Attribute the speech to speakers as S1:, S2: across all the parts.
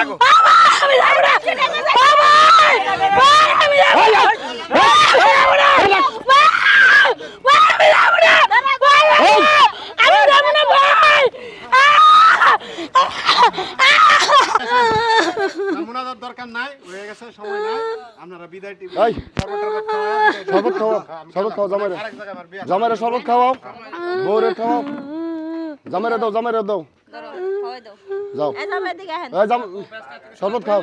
S1: লাগো
S2: আমি যাব না বাবা ভাই আমি যাব না আমি যাব না আমি যাব না ভাই
S3: মুনাজাত দরকার নাই হয়ে গেছে সময় নাই আপনারা বিদায় টিভি
S4: এই শরবত খাও জামাইরে শরবত খাওয়াও বউরে খাওয়াও জামাইরে দাও
S2: ধরো খাওয়াই দাও
S4: যাও
S2: এই জামাই দিকে আহেন
S4: এই শরবত খাও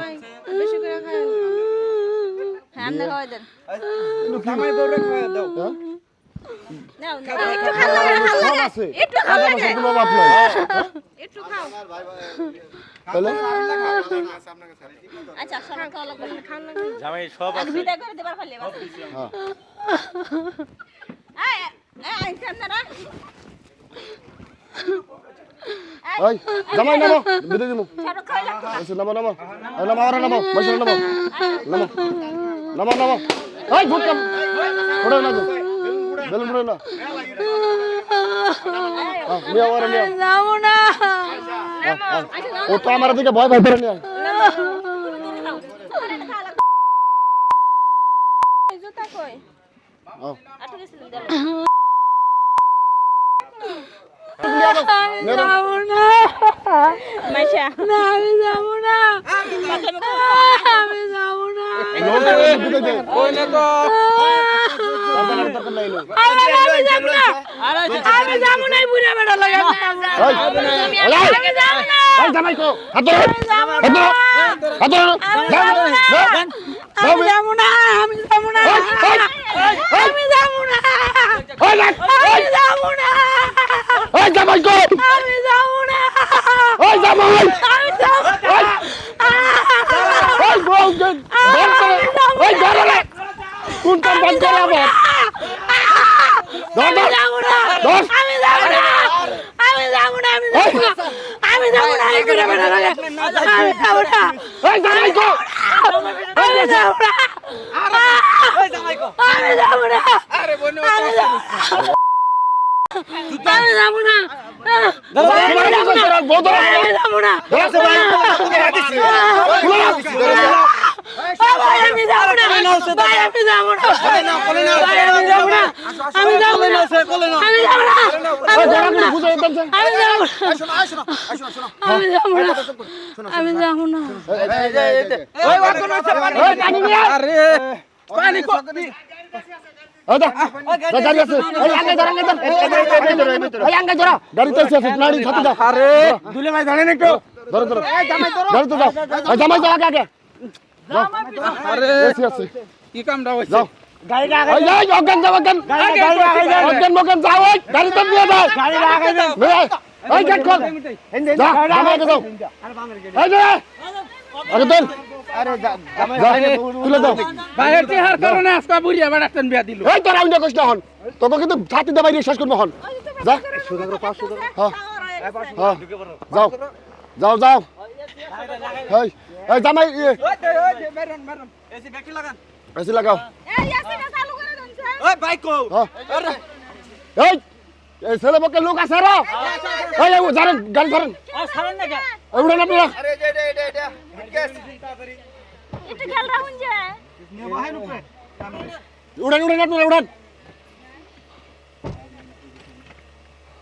S2: বেশি করে খান হ্যাঁ আপনি খাওয়াই দেন
S1: জামাই বউরে খাওয়া দাও
S2: নাও একটু খান লাগে একটু খান লাগে
S4: কোনো বাপ নাই
S2: একটু খাও
S4: তাহলে
S2: আচ্ছা সরল খাওয়া লাগবে না খান লাগে
S1: জামাই সব
S2: আজ বিদায় করে দেবার ফেলে বাস
S4: হ্যাঁ
S2: এই আপনারা
S4: এই জামাই নামো বিদায় দিমু
S2: সরল খাওয়া লাগবে
S4: এসে নামো বসে নামো এই ভূত কাম ওড়ে না বেলুন ওড়ে না মিয়া ওরে মিয়া
S2: যাও না
S4: ও তো আমার দিকে ভয় করে নিয়ে
S2: জুতা কই
S4: আও
S2: আটকে গেছিলেন দেন
S4: মেরো
S2: মাইশা না আমি যাব না
S1: ওই না তো
S2: আমি যাব না বুড়া বেটা লাগে আমি যাব না
S4: এই জামাই কো হাত ধরো
S2: আমি যাব না আমি যাব না আমি যাব না
S4: এই জামাই কো
S2: আমি যাব না
S4: এই জামাই
S2: আমি যাব
S4: এই বউ এই ধরে কোন কাম বন্ধ করে আবার
S2: আমি যাব না আমি যাব না আমি যাব না আমি যাব না এই করে বেটা লাগে আমি যাব না
S4: এই জামাই কো
S2: আমি যাব না
S1: ওই জামাই কো
S2: আমি যাব না
S1: আরে বোন
S2: আমি যাব না
S4: বউ ধরো
S2: আমি যাব না ভাই আমি যাব না ভাই আমি যাব না ভাই আমি যাব না আমি যাব না আমি যাব না আমি যাব না
S4: বুঝো একদম
S2: আমি যাব না আমি যাব না আমি যাব না
S1: ওই ওরকম আছে পানি আরে পানি কো
S4: আদা গাড়ি আছে এই আগে ধরো এই আগে ধরো গাড়িতে আছে নাড়ি ছাতে দাও
S1: আরে দুলে ভাই জানেন একটু
S4: ধরো এই জামাই ধরো গাড়ি তো যাও এই জামাই যাও আগে
S1: আরে
S4: এসি আছে
S1: কি কামটা হইছে
S4: যাও
S1: গাড়িটা
S4: এই এই অজ্ঞান যাও অজ্ঞান যাও ওই গাড়ি তো নিয়ে যাও
S1: গাড়িটা আগে যাও
S4: এই গেট খোল যা জামাই আগে যাও এই যে আগে তোল
S1: আরে জামাই
S4: তুলে দাও
S1: বাইরের চেহার কারণে আজকে বুড়িয়া বাড়াতেন বিয়া দিল
S4: এই তোর আমি কষ্ট হন তোকে কিন্তু ছাতি দে বাইরে শেষ করবো হন যা হ্যাঁ হ্যাঁ যাও যাও এই এই জামাই
S1: এসি ব্যাকটি লাগান
S4: এসি লাগাও
S2: এই এসিটা চালু করে দেন স্যার
S1: ওই বাইক কো
S4: হ্যাঁ এই এই ছেলে বকে লোক আছে রে এই জানেন গাড়ি ধরেন
S1: সারেন না
S4: উড়েন আপনারা
S1: আরে এটা কেস
S2: একটু খেয়াল রাখুন যে
S4: উড়েন আপনারা উড়েন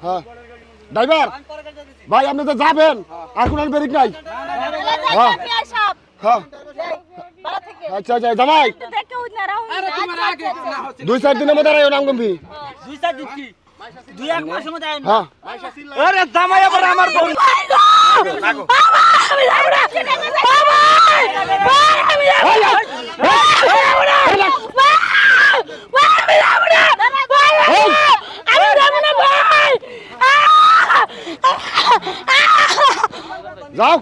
S4: হ্যাঁ ড্রাইভার ভাই আপনি তো যাবেন আর কোনো ব্রেক নাই হ্যাঁ হ্যাঁ আচ্ছা আচ্ছা জামাই
S2: দেখে উঠনা রাহুন
S4: দুই চার দিনের মধ্যে রায় নাম গম্ভি
S1: দুই চার দিন কি দুই এক মাসের মধ্যে আইন
S4: হ্যাঁ
S1: আরে জামাই আবার আমার বোন
S2: আমি যাব না বাবা আমি যাব না আমি যাব না ভাই
S4: যাও